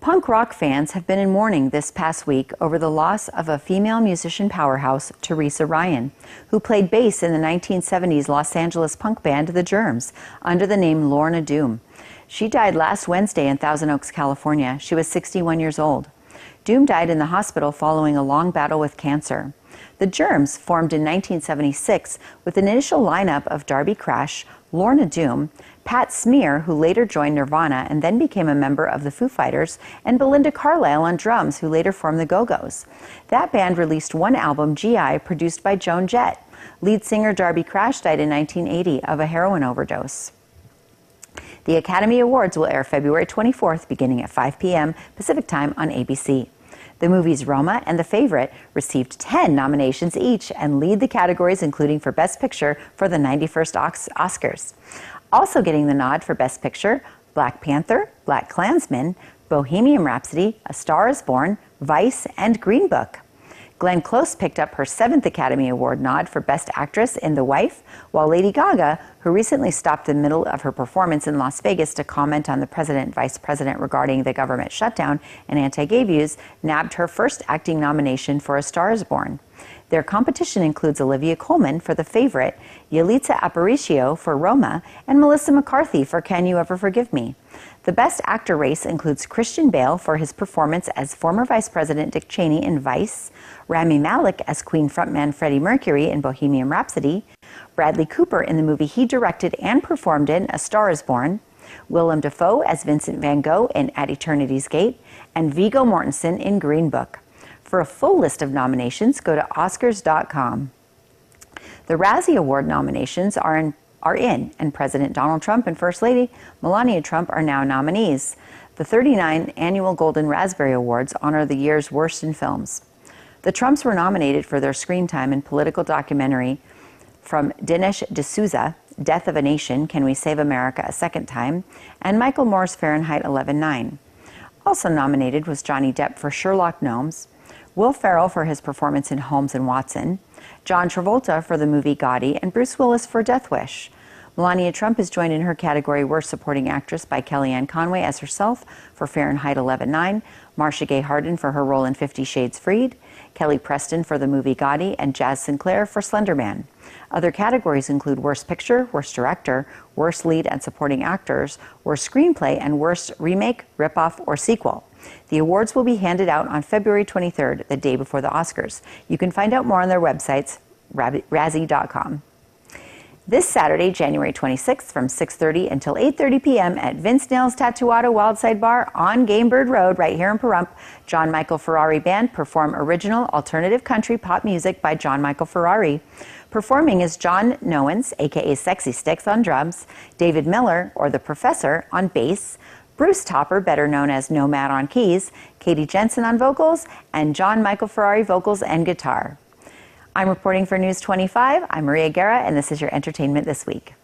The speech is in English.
Punk rock fans have been in mourning this past week over the loss of a female musician powerhouse, Teresa Ryan, who played bass in the 1970s Los Angeles punk band The Germs under the name Lorna Doom. She died last Wednesday in Thousand Oaks, California. She was 61 years old. Doom died in the hospital following a long battle with cancer. The Germs formed in 1976 with an initial lineup of Darby Crash, Lorna Doom, Pat Smear, who later joined Nirvana and then became a member of the Foo Fighters, and Belinda Carlisle on drums, who later formed the Go-Go's. That band released one album, GI, produced by Joan Jett. Lead singer Darby Crash died in 1980 of a heroin overdose. The Academy Awards will air February 24th, beginning at 5 p.m. Pacific Time on ABC. The movies Roma and The Favorite received 10 nominations each and lead the categories, including for Best Picture for the 91st Oscars. Also getting the nod for Best Picture, Black Panther, Black Klansman, Bohemian Rhapsody, A Star is Born, Vice, and Green Book. Glenn Close picked up her 7th Academy Award nod for Best Actress in The Wife, while Lady Gaga, who recently stopped the middle of her performance in Las Vegas to comment on the president and vice president regarding the government shutdown and anti-gay views, nabbed her first acting nomination for A Star is Born. Their competition includes Olivia Colman for The Favorite, Yalitza Aparicio for Roma, and Melissa McCarthy for Can You Ever Forgive Me? The Best Actor race includes Christian Bale for his performance as former Vice President Dick Cheney in Vice, Rami Malek as Queen frontman Freddie Mercury in Bohemian Rhapsody, Bradley Cooper in the movie he directed and performed in A Star is Born, Willem Dafoe as Vincent van Gogh in At Eternity's Gate, and Viggo Mortensen in Green Book. For a full list of nominations, go to Oscars.com. The Razzie Award nominations are in, and President Donald Trump and First Lady Melania Trump are now nominees. The 39th annual Golden Raspberry Awards honor the year's worst in films. The Trumps were nominated for their screen time in political documentary from Dinesh D'Souza, Death of a Nation, Can We Save America a Second Time, and Michael Moore's Fahrenheit 11/9. Also nominated was Johnny Depp for Sherlock Gnomes, Will Ferrell for his performance in Holmes and Watson, John Travolta for the movie Gotti, and Bruce Willis for Death Wish. Melania Trump is joined in her category Worst Supporting Actress by Kellyanne Conway as herself for Fahrenheit 11/9, Marcia Gay Harden for her role in 50 Shades Freed, Kelly Preston for the movie Gotti, and Jazz Sinclair for Slender Man. Other categories include Worst Picture, Worst Director, Worst Lead and Supporting Actors, Worst Screenplay, and Worst Remake, Ripoff, or Sequel. The awards will be handed out on February 23rd, the day before the Oscars. You can find out more on their websites, Razzie.com. This Saturday, January 26th, from 6:30 until 8:30 p.m. at Vince Nail's Tattooado Wildside Bar on Gamebird Road, right here in Pahrump, John Michael Ferrari Band perform original alternative country pop music by John Michael Ferrari. Performing is John Nowens, a.k.a. Sexy Sticks, on drums, David Miller, or The Professor, on bass, Bruce Topper, better known as Nomad, on keys, Katie Jensen on vocals, and John Michael Ferrari vocals and guitar. I'm reporting for News 25. I'm Maria Guerra, and this is your Entertainment This Week.